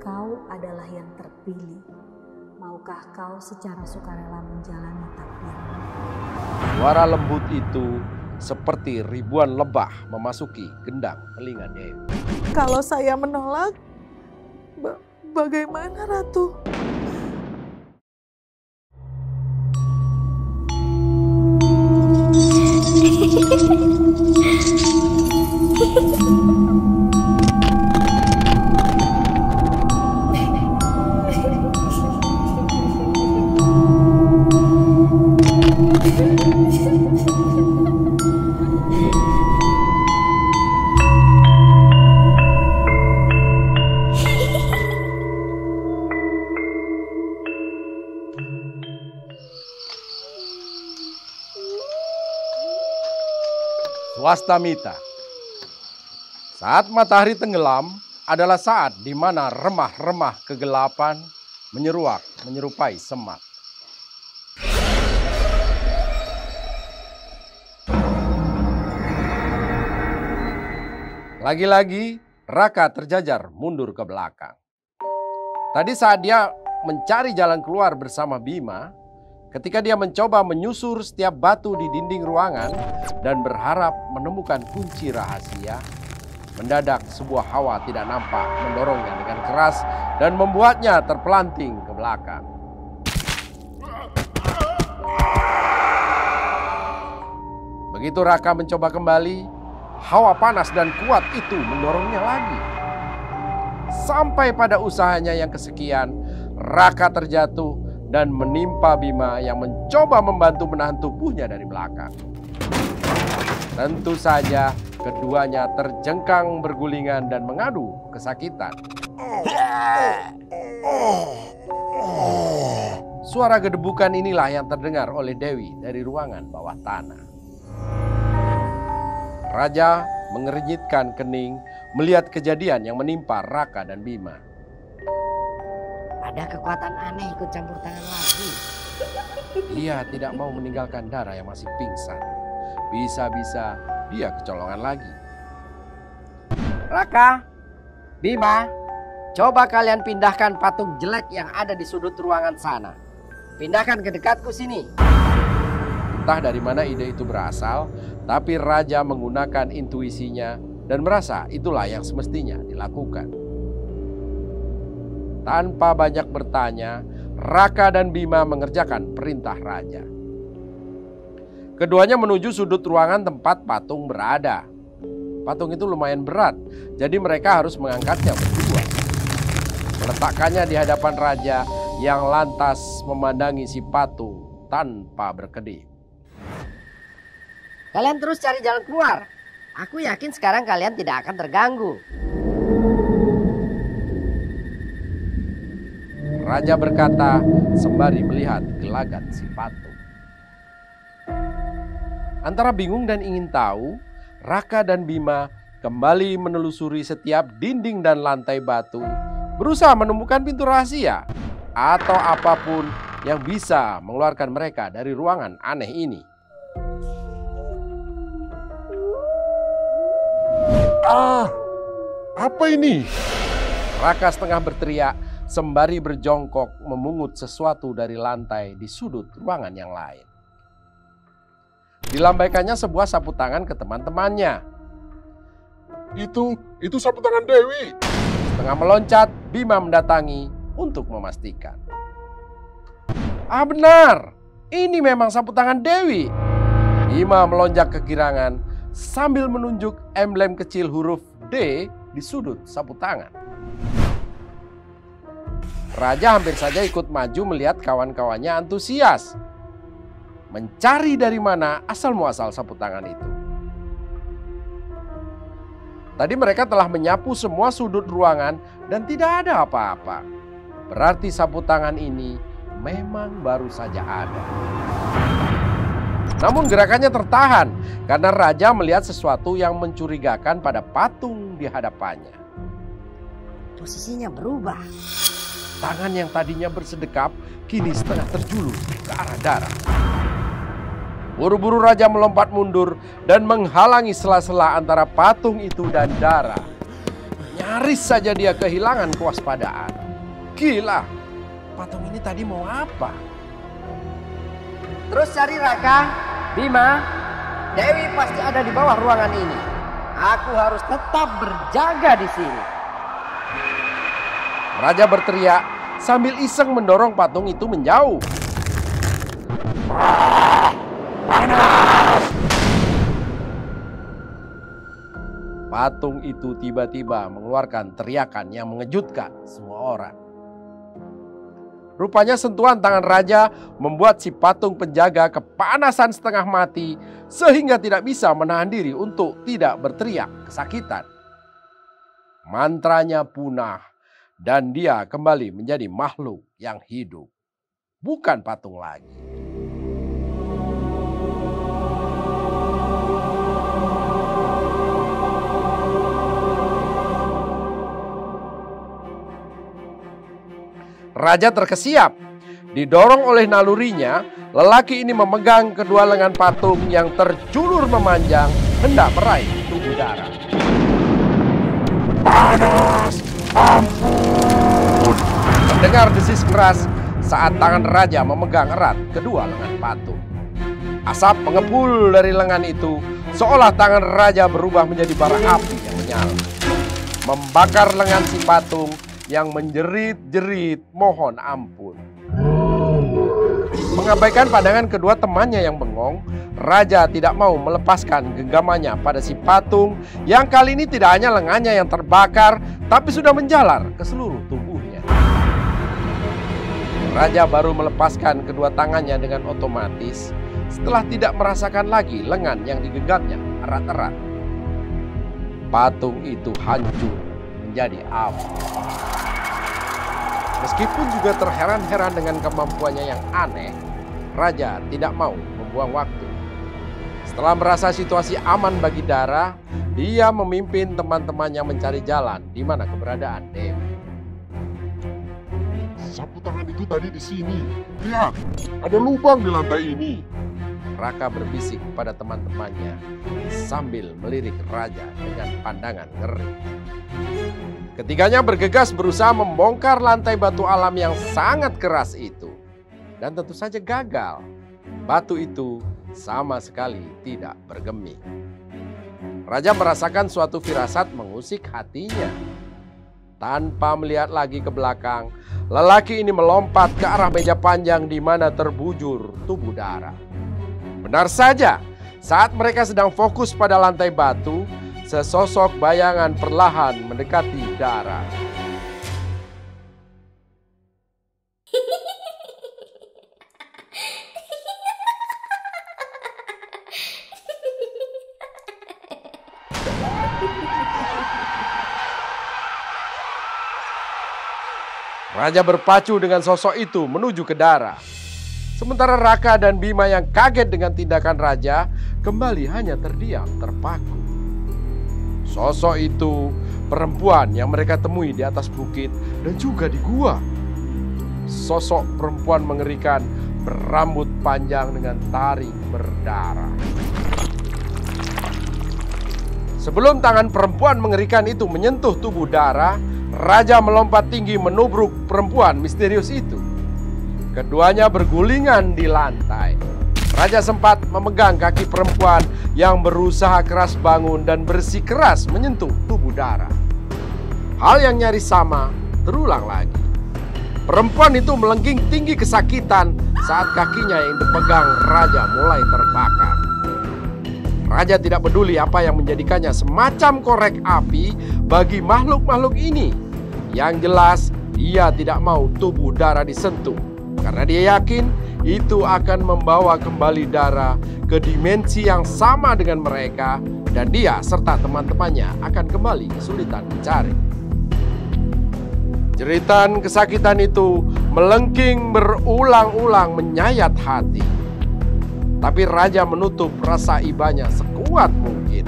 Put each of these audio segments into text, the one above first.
Kau adalah yang terpilih. Maukah kau secara sukarela menjalani takdirmu? Suara lembut itu seperti ribuan lebah memasuki gendang telinga Dewi. Kalau saya menolak, bagaimana Ratu? Swastamita. Saat matahari tenggelam adalah saat di mana remah-remah kegelapan menyerupai semak. Lagi-lagi Raka terjajar mundur ke belakang. Tadi saat dia mencari jalan keluar bersama Bima, ketika dia mencoba menyusur setiap batu di dinding ruangan dan berharap menemukan kunci rahasia, mendadak sebuah hawa tidak nampak mendorongnya dengan keras dan membuatnya terpelanting ke belakang. Begitu Raka mencoba kembali, hawa panas dan kuat itu mendorongnya lagi. Sampai pada usahanya yang kesekian, Raka terjatuh dan menimpa Bima yang mencoba membantu menahan tubuhnya dari belakang. Tentu saja keduanya terjengkang bergulingan dan mengadu kesakitan. Suara gedebukan inilah yang terdengar oleh Dewi dari ruangan bawah tanah. Raja mengernyitkan kening melihat kejadian yang menimpa Raka dan Bima. Ada kekuatan aneh ikut campur tangan lagi. Dia tidak mau meninggalkan Dara yang masih pingsan. Bisa-bisa dia kecolongan lagi. Raka, Bima, coba kalian pindahkan patung jelek yang ada di sudut ruangan sana. Pindahkan ke dekatku sini. Entah dari mana ide itu berasal, tapi Raja menggunakan intuisinya dan merasa itulah yang semestinya dilakukan. Tanpa banyak bertanya, Raka dan Bima mengerjakan perintah Raja. Keduanya menuju sudut ruangan tempat patung berada. Patung itu lumayan berat, jadi mereka harus mengangkatnya berdua. Meletakkannya di hadapan Raja yang lantas memandangi si patung tanpa berkedip. Kalian terus cari jalan keluar. Aku yakin sekarang kalian tidak akan terganggu. Raja berkata sembari melihat gelagat si patung. Antara bingung dan ingin tahu, Raka dan Bima kembali menelusuri setiap dinding dan lantai batu, berusaha menemukan pintu rahasia atau apapun yang bisa mengeluarkan mereka dari ruangan aneh ini. Apa ini? Raka setengah berteriak sembari berjongkok memungut sesuatu dari lantai di sudut ruangan yang lain. Dilambaikannya sebuah sapu tangan ke teman-temannya. Itu sapu tangan Dewi. Setengah meloncat, Bima mendatangi untuk memastikan. Benar, ini memang sapu tangan Dewi. Bima melonjak kegirangan sambil menunjuk emblem kecil huruf D di sudut sapu tangan. Raja hampir saja ikut maju melihat kawan-kawannya antusias mencari dari mana asal-muasal sapu tangan itu. Tadi mereka telah menyapu semua sudut ruangan dan tidak ada apa-apa. Berarti sapu tangan ini memang baru saja ada. Namun gerakannya tertahan karena Raja melihat sesuatu yang mencurigakan pada patung di hadapannya. Posisinya berubah. Tangan yang tadinya bersedekap kini setengah terjulur ke arah Dara. Buru-buru Raja melompat mundur dan menghalangi sela-sela antara patung itu dan Dara. Nyaris saja dia kehilangan kewaspadaan. Gila, patung ini tadi mau apa? Terus cari Raka, Bima, Dewi pasti ada di bawah ruangan ini. Aku harus tetap berjaga di sini. Raja berteriak sambil iseng mendorong patung itu menjauh. Patung itu tiba-tiba mengeluarkan teriakan yang mengejutkan semua orang. Rupanya sentuhan tangan raja membuat si patung penjaga kepanasan setengah mati sehingga tidak bisa menahan diri untuk tidak berteriak kesakitan. Mantranya punah dan dia kembali menjadi makhluk yang hidup, bukan patung lagi. Raja terkesiap. Didorong oleh nalurinya, lelaki ini memegang kedua lengan patung yang terjulur memanjang hendak meraih tubuh darah. Panas, ampun! Terdengar desis keras saat tangan raja memegang erat kedua lengan patung. Asap mengepul dari lengan itu, seolah tangan raja berubah menjadi bara api yang menyala, membakar lengan si patung yang menjerit-jerit mohon ampun. Mengabaikan pandangan kedua temannya yang bengong, raja tidak mau melepaskan genggamannya pada si patung yang kali ini tidak hanya lengannya yang terbakar, tapi sudah menjalar ke seluruh tubuhnya. Raja baru melepaskan kedua tangannya dengan otomatis setelah tidak merasakan lagi lengan yang digenggamnya erat-erat. Patung itu hancur menjadi abu. Meskipun juga terheran-heran dengan kemampuannya yang aneh, raja tidak mau membuang waktu. Setelah merasa situasi aman bagi Dara, dia memimpin teman-temannya mencari jalan di mana keberadaan Dewi. Sapu tangan itu tadi di sini. Lihat, ada lubang di lantai ini. Raka berbisik pada teman-temannya sambil melirik raja dengan pandangan ngeri. Ketiganya bergegas berusaha membongkar lantai batu alam yang sangat keras itu. Dan tentu saja gagal. Batu itu sama sekali tidak bergeming. Raja merasakan suatu firasat mengusik hatinya. Tanpa melihat lagi ke belakang, lelaki ini melompat ke arah meja panjang di mana terbujur tubuh Dara. Benar saja, saat mereka sedang fokus pada lantai batu, sesosok bayangan perlahan mendekati Dara. Raja berpacu dengan sosok itu menuju ke Dara. Sementara Raka dan Bima yang kaget dengan tindakan raja kembali hanya terdiam terpaku. Sosok itu perempuan yang mereka temui di atas bukit dan juga di gua. Sosok perempuan mengerikan berambut panjang dengan taring berdarah. Sebelum tangan perempuan mengerikan itu menyentuh tubuh Dara, raja melompat tinggi menubruk perempuan misterius itu. Keduanya bergulingan di lantai. Raja sempat memegang kaki perempuan yang berusaha keras bangun dan bersikeras menyentuh tubuh Dara. Hal yang nyaris sama terulang lagi. Perempuan itu melengking tinggi kesakitan saat kakinya yang dipegang raja mulai terbakar. Raja tidak peduli apa yang menjadikannya semacam korek api bagi makhluk-makhluk ini. Yang jelas, dia tidak mau tubuh Dara disentuh. Karena dia yakin itu akan membawa kembali Dara ke dimensi yang sama dengan mereka. Dan dia serta teman-temannya akan kembali kesulitan mencari. Jeritan kesakitan itu melengking berulang-ulang menyayat hati. Tapi raja menutup rasa ibanya sekuat mungkin.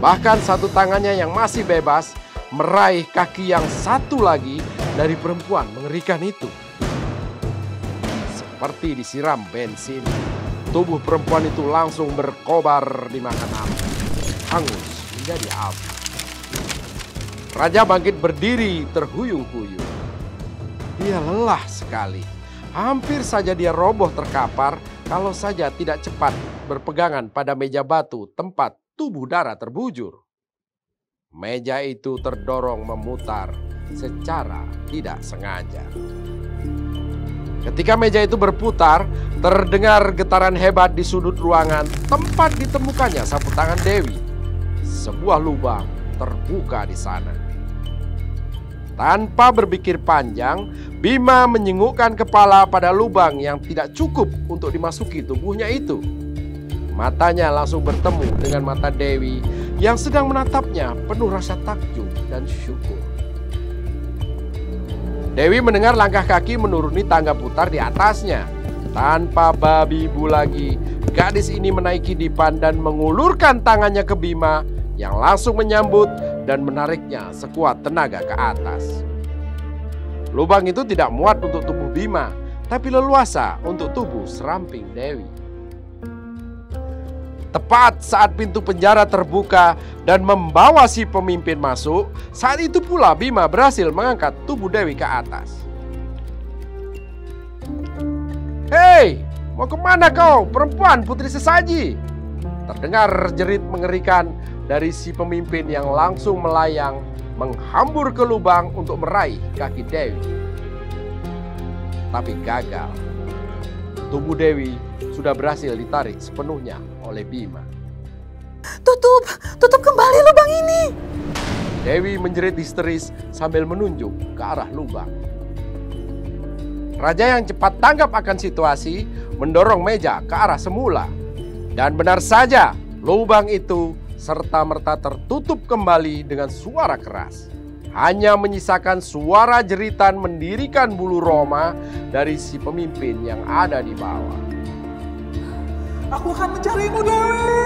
Bahkan satu tangannya yang masih bebas meraih kaki yang satu lagi dari perempuan mengerikan itu. Seperti disiram bensin, tubuh perempuan itu langsung berkobar dimakan api, hangus menjadi api. Raja bangkit berdiri terhuyung-huyung. Dia lelah sekali. Hampir saja dia roboh terkapar kalau saja tidak cepat berpegangan pada meja batu tempat tubuh Dara terbujur. Meja itu terdorong memutar secara tidak sengaja. Ketika meja itu berputar, terdengar getaran hebat di sudut ruangan tempat ditemukannya sapu tangan Dewi. Sebuah lubang terbuka di sana. Tanpa berpikir panjang, Bima menyengukkan kepala pada lubang yang tidak cukup untuk dimasuki tubuhnya itu. Matanya langsung bertemu dengan mata Dewi yang sedang menatapnya penuh rasa takjub dan syukur. Dewi mendengar langkah kaki menuruni tangga putar di atasnya. Tanpa babi bu lagi, gadis ini menaiki dipan dan mengulurkan tangannya ke Bima yang langsung menyambut dan menariknya sekuat tenaga ke atas. Lubang itu tidak muat untuk tubuh Bima, tapi leluasa untuk tubuh seramping Dewi. Tepat saat pintu penjara terbuka dan membawa si pemimpin masuk, saat itu pula Bima berhasil mengangkat tubuh Dewi ke atas. "Hei, mau kemana kau, perempuan putri sesaji?" Terdengar jerit mengerikan dari si pemimpin yang langsung melayang menghambur ke lubang untuk meraih kaki Dewi. Tapi gagal. Tubuh Dewi sudah berhasil ditarik sepenuhnya oleh Bima. Tutup kembali lubang ini. Dewi menjerit histeris sambil menunjuk ke arah lubang. Raja yang cepat tanggap akan situasi mendorong meja ke arah semula. Dan benar saja, lubang itu serta-merta tertutup kembali dengan suara keras. Hanya menyisakan suara jeritan mendirikan bulu roma dari si pemimpin yang ada di bawah. Aku akan mencarimu, Dewi.